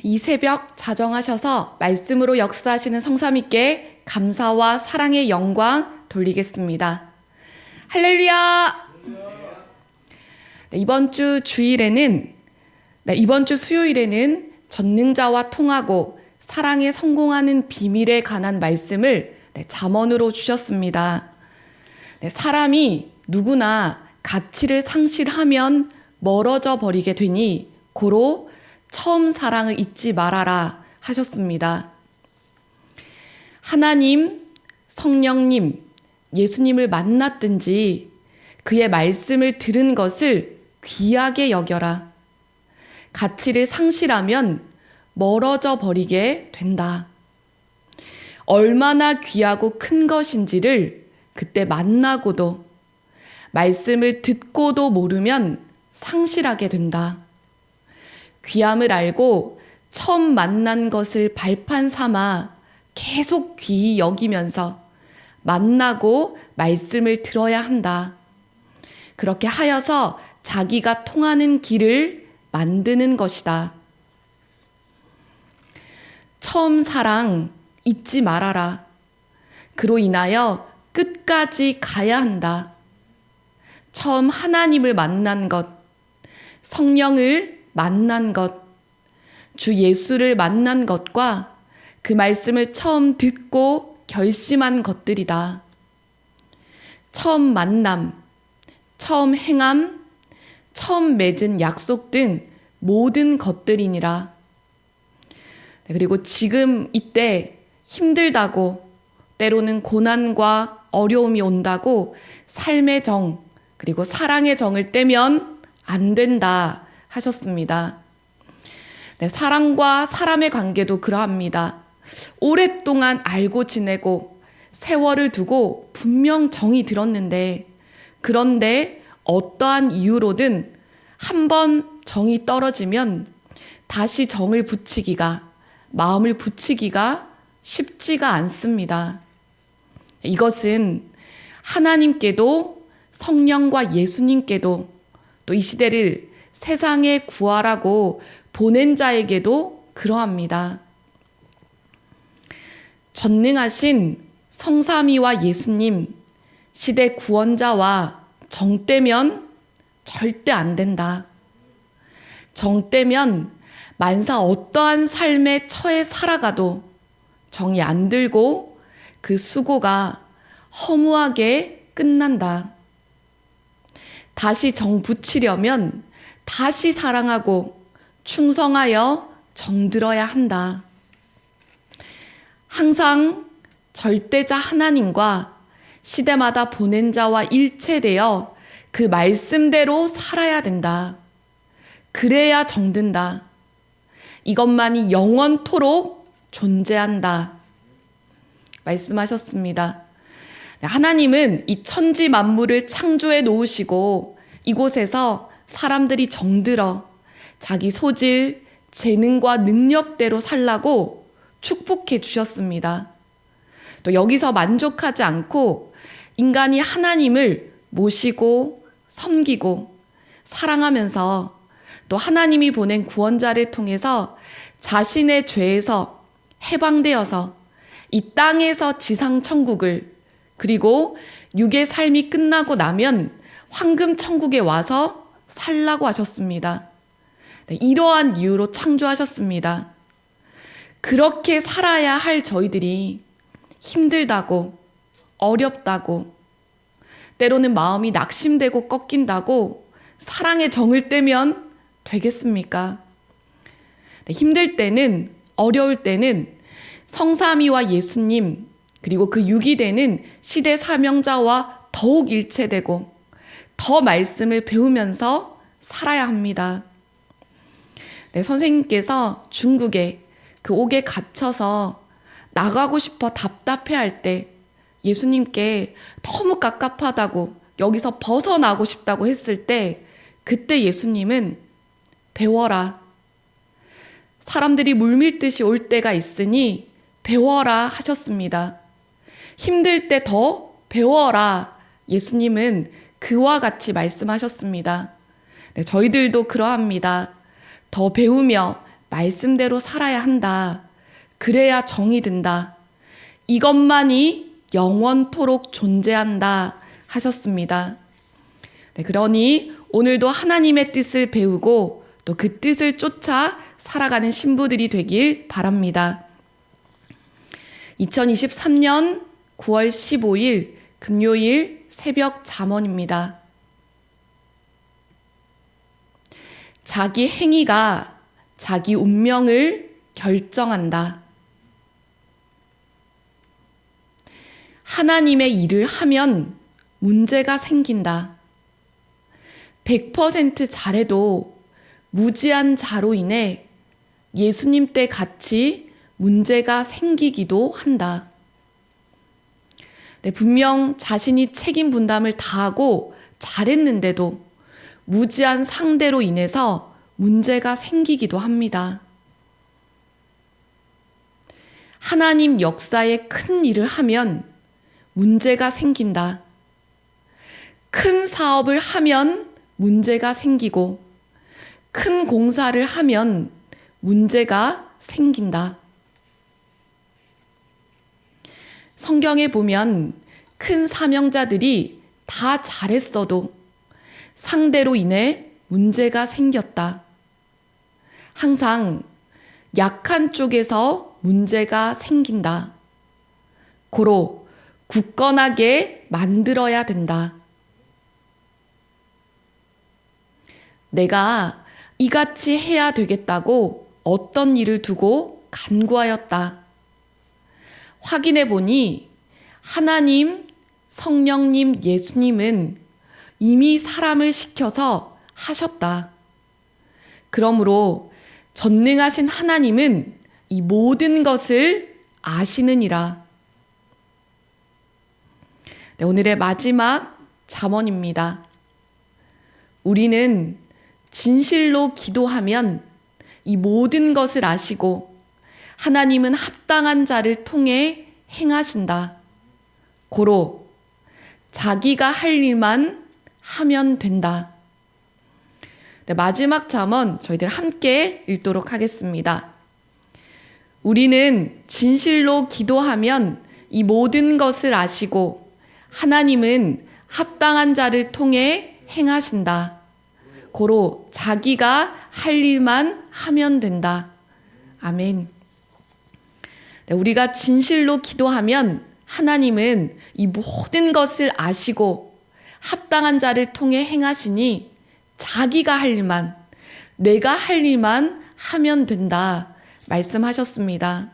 이 새벽 자정하셔서 말씀으로 역사하시는 성삼위께 감사와 사랑의 영광 돌리겠습니다. 할렐루야! 이번 주 수요일에는 전능자와 통하고 사랑에 성공하는 비밀에 관한 말씀을 잠언으로 주셨습니다. 사람이 누구나 가치를 상실하면 멀어져 버리게 되니 고로 처음 사랑을 잊지 말아라 하셨습니다. 하나님, 성령님, 예수님을 만났든지 그의 말씀을 들은 것을 귀하게 여겨라. 가치를 상실하면 멀어져 버리게 된다. 얼마나 귀하고 큰 것인지를 그때 만나고도 말씀을 듣고도 모르면 상실하게 된다. 귀함을 알고 처음 만난 것을 발판 삼아 계속 귀히 여기면서 만나고 말씀을 들어야 한다. 그렇게 하여서 자기가 통하는 길을 만드는 것이다. 처음 사랑 잊지 말아라. 그로 인하여 끝까지 가야 한다. 처음 하나님을 만난 것, 성령을 만난 것, 주 예수를 만난 것과 그 말씀을 처음 듣고 결심한 것들이다. 처음 만남, 처음 행함, 처음 맺은 약속 등 모든 것들이니라. 그리고 지금 이때 힘들다고, 때로는 고난과 어려움이 온다고 삶의 정, 그리고 사랑의 정을 떼면 안 된다 하셨습니다. 사랑과 사람의 관계도 그러합니다. 오랫동안 알고 지내고 세월을 두고 분명 정이 들었는데, 그런데 어떠한 이유로든 한번 정이 떨어지면 다시 정을 붙이기가, 마음을 붙이기가 쉽지가 않습니다. 이것은 하나님께도 성령과 예수님께도 또 이 시대를 세상에 구하라고 보낸 자에게도 그러합니다. 전능하신 성삼위와 예수님, 시대 구원자와 정떼면 절대 안 된다. 정떼면 만사 어떠한 삶에 처해 살아가도 정이 안 들고 그 수고가 허무하게 끝난다. 다시 정 붙이려면 다시 사랑하고 충성하여 정들어야 한다. 항상 절대자 하나님과 시대마다 보낸 자와 일체되어 그 말씀대로 살아야 된다. 그래야 정든다. 이것만이 영원토록 존재한다. 말씀하셨습니다. 하나님은 이 천지 만물을 창조해 놓으시고 이곳에서 사람들이 정들어 자기 소질, 재능과 능력대로 살라고 축복해 주셨습니다. 또 여기서 만족하지 않고 인간이 하나님을 모시고 섬기고 사랑하면서 또 하나님이 보낸 구원자를 통해서 자신의 죄에서 해방되어서 이 땅에서 지상 천국을, 그리고 육의 삶이 끝나고 나면 황금 천국에 와서 살라고 하셨습니다. 이러한 이유로 창조하셨습니다. 그렇게 살아야 할 저희들이 힘들다고, 어렵다고, 때로는 마음이 낙심되고 꺾인다고 사랑의 정을 떼면 되겠습니까? 힘들 때는, 어려울 때는 성삼위와 예수님, 그리고 그 육이 되는 시대 사명자와 더욱 일체되고 더 말씀을 배우면서 살아야 합니다. 선생님께서 중국에 그 옥에 갇혀서 나가고 싶어 답답해할 때 예수님께 너무 갑갑하다고, 여기서 벗어나고 싶다고 했을 때 그때 예수님은 배워라. 사람들이 물밀듯이 올 때가 있으니 배워라 하셨습니다. 힘들 때 더 배워라. 예수님은 그와 같이 말씀하셨습니다. 저희들도 그러합니다. 더 배우며 말씀대로 살아야 한다. 그래야 정이 든다. 이것만이 영원토록 존재한다 하셨습니다. 네, 그러니 오늘도 하나님의 뜻을 배우고 또 그 뜻을 쫓아 살아가는 신부들이 되길 바랍니다. 2023년 9월 15일 금요일 새벽 잠언입니다. 자기 행위가 자기 운명을 결정한다. 하나님의 일을 하면 문제가 생긴다. 100% 잘해도 무지한 자로 인해 예수님 때 같이 문제가 생기기도 한다. 네, 분명 자신이 책임 분담을 다하고 잘했는데도 무지한 상대로 인해서 문제가 생기기도 합니다. 하나님 역사에 큰 일을 하면 문제가 생긴다. 큰 사업을 하면 문제가 생기고 큰 공사를 하면 문제가 생긴다. 성경에 보면 큰 사명자들이 다 잘했어도 상대로 인해 문제가 생겼다. 항상 약한 쪽에서 문제가 생긴다. 고로 굳건하게 만들어야 된다. 내가 이같이 해야 되겠다고 어떤 일을 두고 간구하였다. 확인해 보니 하나님, 성령님, 예수님은 이미 사람을 시켜서 하셨다. 그러므로 전능하신 하나님은 이 모든 것을 아시느니라. 네, 오늘의 마지막 잠언입니다. 우리는 진실로 기도하면 이 모든 것을 아시고 하나님은 합당한 자를 통해 행하신다. 고로 자기가 할 일만 하면 된다. 네, 마지막 잠언 저희들 함께 읽도록 하겠습니다. 우리는 진실로 기도하면 이 모든 것을 아시고 하나님은 합당한 자를 통해 행하신다. 고로 자기가 할 일만 하면 된다. 아멘. 네, 우리가 진실로 기도하면 하나님은 이 모든 것을 아시고 합당한 자를 통해 행하시니 자기가 할 일만, 내가 할 일만 하면 된다 말씀하셨습니다.